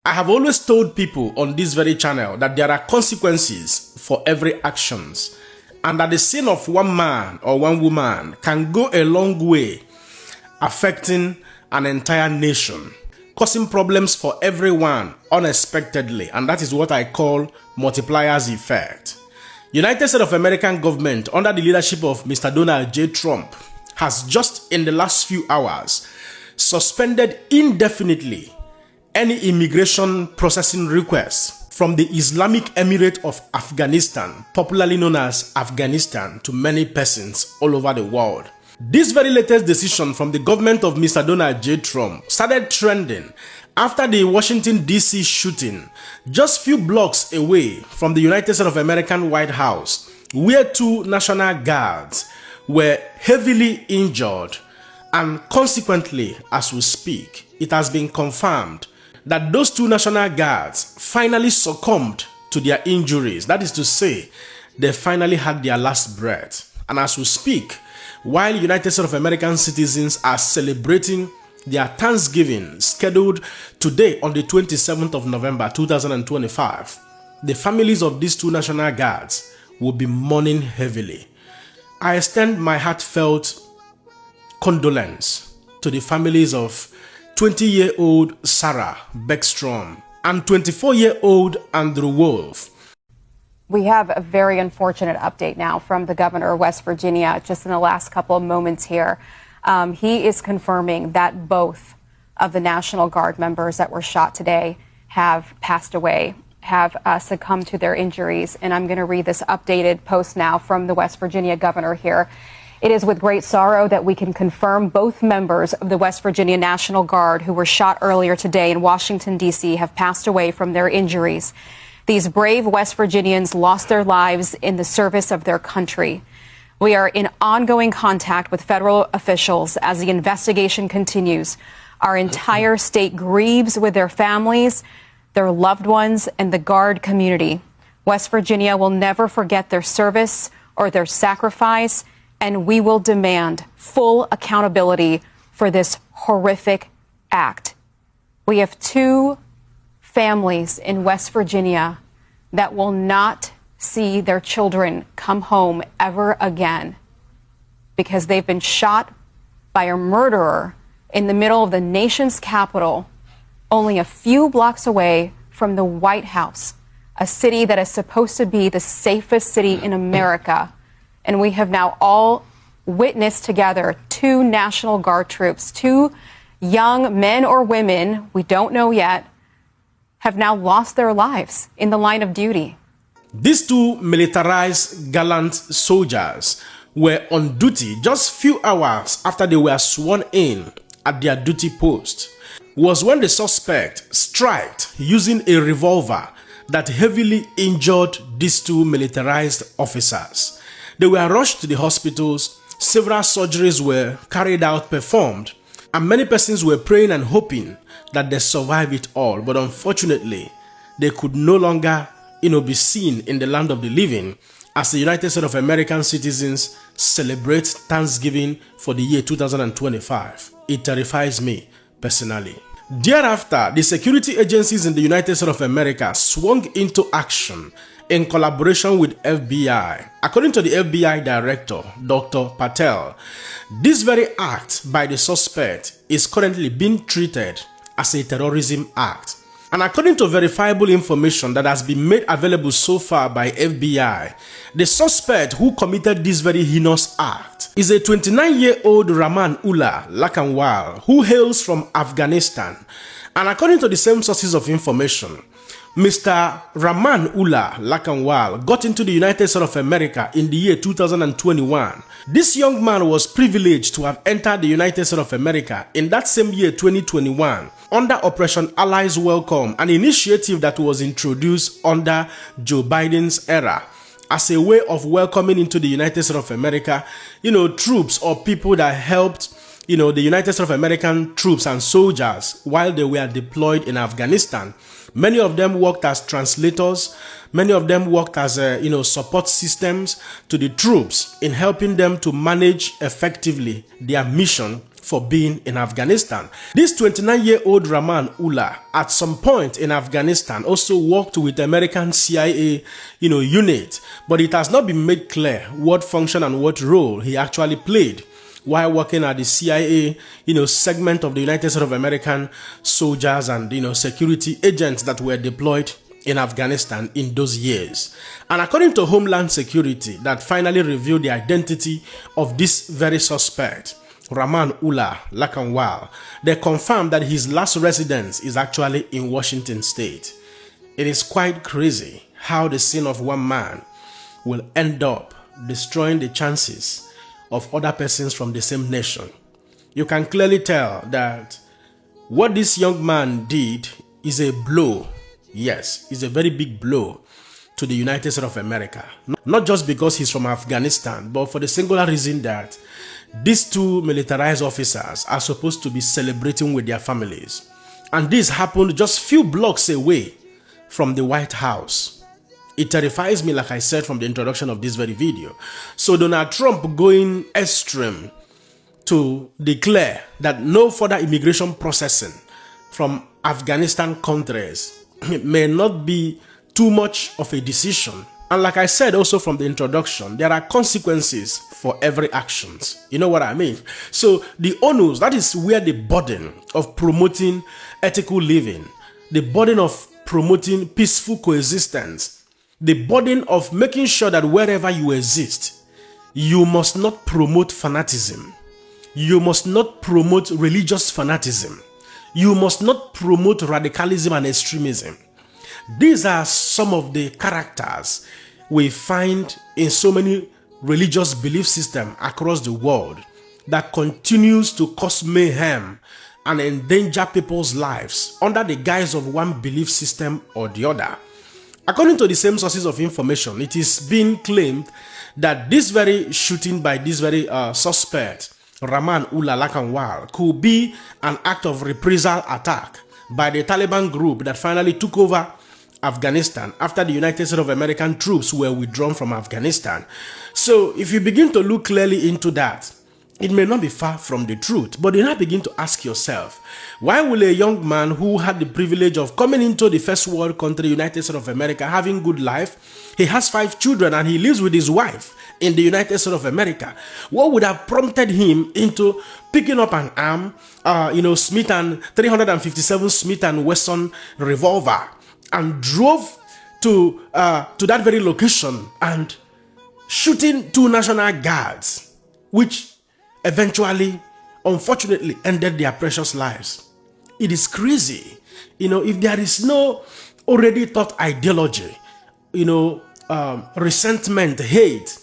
I have always told people on this very channel that there are consequences for every actions, and that the sin of one man or one woman can go a long way affecting an entire nation, causing problems for everyone unexpectedly, and that is what I call multipliers effect. United States of American government under the leadership of Mr. Donald J. Trump has just in the last few hours suspended indefinitely any immigration processing requests from the Islamic Emirate of Afghanistan, popularly known as Afghanistan, to many persons all over the world. This very latest decision from the government of Mr. Donald J. Trump started trending after the Washington, D.C. shooting just few blocks away from the United States of American White House, where two National Guards were heavily injured, and consequently, as we speak, it has been confirmed that those two National Guards finally succumbed to their injuries. That is to say, they finally had their last breath. And as we speak, while United States of American citizens are celebrating their Thanksgiving scheduled today on the 27th of November 2025, the families of these two National Guards will be mourning heavily. I extend my heartfelt condolence to the families of 20-year-old Sarah Beckstrom and 24-year-old Andrew Wolf. We have a very unfortunate update now from the governor of West Virginia just in the last couple of moments here. He is confirming that both of the National Guard members that were shot today have passed away, have succumbed to their injuries. And I'm going to read this updated post now from the West Virginia governor here. It is with great sorrow that we can confirm both members of the West Virginia National Guard who were shot earlier today in Washington, D.C. have passed away from their injuries. These brave West Virginians lost their lives in the service of their country. We are in ongoing contact with federal officials as the investigation continues. Our entire state grieves with their families, their loved ones, and the Guard community. West Virginia will never forget their service or their sacrifice, and we will demand full accountability for this horrific act. We have two families in West Virginia that will not see their children come home ever again because they've been shot by a murderer in the middle of the nation's capital, only a few blocks away from the White House, a city that is supposed to be the safest city in America. And we have now all witnessed together two National Guard troops, two young men or women, we don't know yet, have now lost their lives in the line of duty. These two militarized, gallant soldiers were on duty just few hours after they were sworn in at their duty post. Was when the suspect striked using a revolver that heavily injured these two militarized officers. They were rushed to the hospitals, several surgeries were performed, and many persons were praying and hoping that they survive it all. But unfortunately, they could no longer, be seen in the land of the living as the United States of American citizens celebrate Thanksgiving for the year 2025. It terrifies me personally. Thereafter, the security agencies in the United States of America swung into action in collaboration with FBI. According to the FBI director, Dr. Patel, this very act by the suspect is currently being treated as a terrorism act. And according to verifiable information that has been made available so far by FBI, the suspect who committed this very heinous act is a 29-year-old Rahman Ullah Lakanwal who hails from Afghanistan. And according to the same sources of information, Mr. Rahman Ullah Lakanwal got into the United States of America in the year 2021. This young man was privileged to have entered the United States of America in that same year 2021 under Operation Allies Welcome, an initiative that was introduced under Joe Biden's era as a way of welcoming into the United States of America, troops or people that helped the United States of American troops and soldiers while they were deployed in Afghanistan. Many of them worked as translators. Many of them worked as, support systems to the troops in helping them to manage effectively their mission for being in Afghanistan. This 29-year-old Rahman Ullah, at some point in Afghanistan, also worked with American CIA, unit, but it has not been made clear what function and what role he actually played while working at the CIA, segment of the United States of American soldiers and, security agents that were deployed in Afghanistan in those years. And according to Homeland Security, that finally revealed the identity of this very suspect, Rahman Ullah Lakanwal, they confirmed that his last residence is actually in Washington State. It is quite crazy how the sin of one man will end up destroying the chances of other persons from the same nation. You can clearly tell that what this young man did is a blow. Yes, it's a very big blow to the United States of America. Not just because he's from Afghanistan, but for the singular reason that these two militarized officers are supposed to be celebrating with their families. And this happened just few blocks away from the White House. It terrifies me, like I said from the introduction of this very video. So Donald Trump going extreme to declare that no further immigration processing from Afghanistan countries may not be too much of a decision. And like I said also from the introduction, there are consequences for every actions. You know what I mean? So the onus, that is where the burden of promoting ethical living, the burden of promoting peaceful coexistence, the burden of making sure that wherever you exist, you must not promote fanaticism. You must not promote religious fanaticism. You must not promote radicalism and extremism. These are some of the characters we find in so many religious belief systems across the world that continues to cause mayhem and endanger people's lives under the guise of one belief system or the other. According to the same sources of information, it is being claimed that this very shooting by this very suspect, Rahman Ullah Lakanwal, could be an act of reprisal attack by the Taliban group that finally took over Afghanistan after the United States of American troops were withdrawn from Afghanistan. So if you begin to look clearly into that, it may not be far from the truth, but you now begin to ask yourself, why will a young man who had the privilege of coming into the first world country, United States of America, having good life, he has 5 children and he lives with his wife in the United States of America, what would have prompted him into picking up an arm, Smith and 357 Smith and Wesson revolver, and drove to that very location and shooting 2 National Guards, which eventually, unfortunately, ended their precious lives? It is crazy. If there is no already thought ideology, resentment, hate,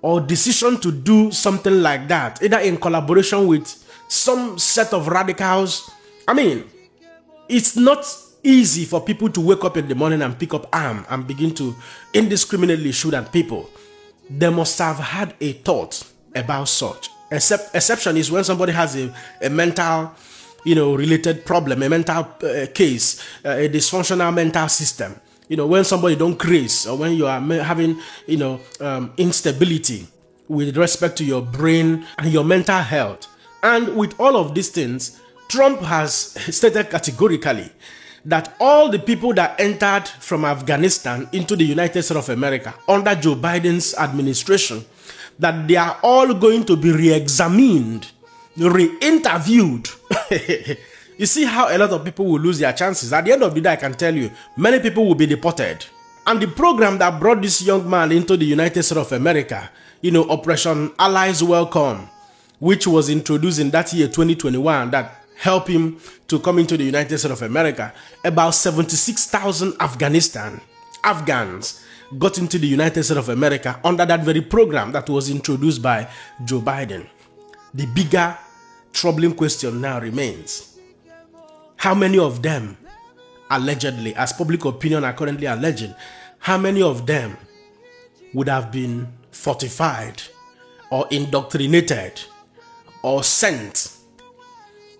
or decision to do something like that, either in collaboration with some set of radicals, it's not easy for people to wake up in the morning and pick up arm and begin to indiscriminately shoot at people. They must have had a thought about such. Exception is when somebody has a mental, related problem, a mental case, a dysfunctional mental system. When somebody don't craze, or when you are having, instability with respect to your brain and your mental health. And with all of these things, Trump has stated categorically that all the people that entered from Afghanistan into the United States of America under Joe Biden's administration, that they are all going to be re-examined, re-interviewed. You see how a lot of people will lose their chances. At the end of the day, I can tell you, many people will be deported. And the program that brought this young man into the United States of America, Operation Allies Welcome, which was introduced in that year, 2021, that helped him to come into the United States of America, about 76,000 Afghans got into the United States of America under that very program that was introduced by Joe Biden. The bigger troubling question now remains, how many of them, allegedly, as public opinion are currently alleging, how many of them would have been fortified or indoctrinated or sent,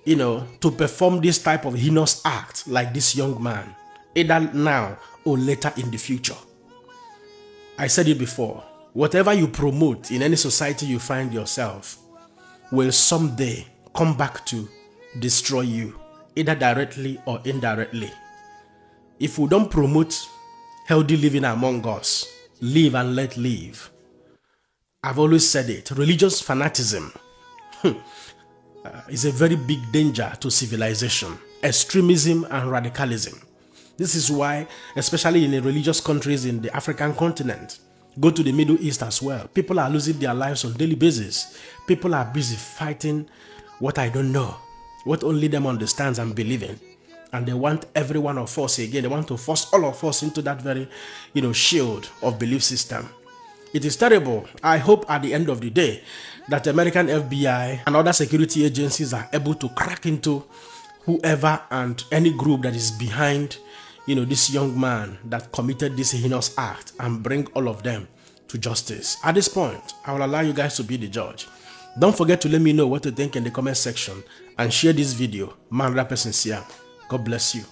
to perform this type of heinous act like this young man, either now or later in the future. I said it before, whatever you promote in any society you find yourself will someday come back to destroy you, either directly or indirectly. If we don't promote healthy living among us, live and let live. I've always said it, religious fanaticism is a very big danger to civilization, extremism and radicalism. This is why, especially in the religious countries in the African continent, go to the Middle East as well, people are losing their lives on a daily basis. People are busy fighting what I don't know, what only them understands and believe in. And they want every one of us, again, they want to force all of us into that very, shield of belief system. It is terrible. I hope at the end of the day that American FBI and other security agencies are able to crack into whoever and any group that is behind, this young man that committed this heinous act and bring all of them to justice. At this point, I will allow you guys to be the judge. Don't forget to let me know what you think in the comment section and share this video. Man, that person, God bless you.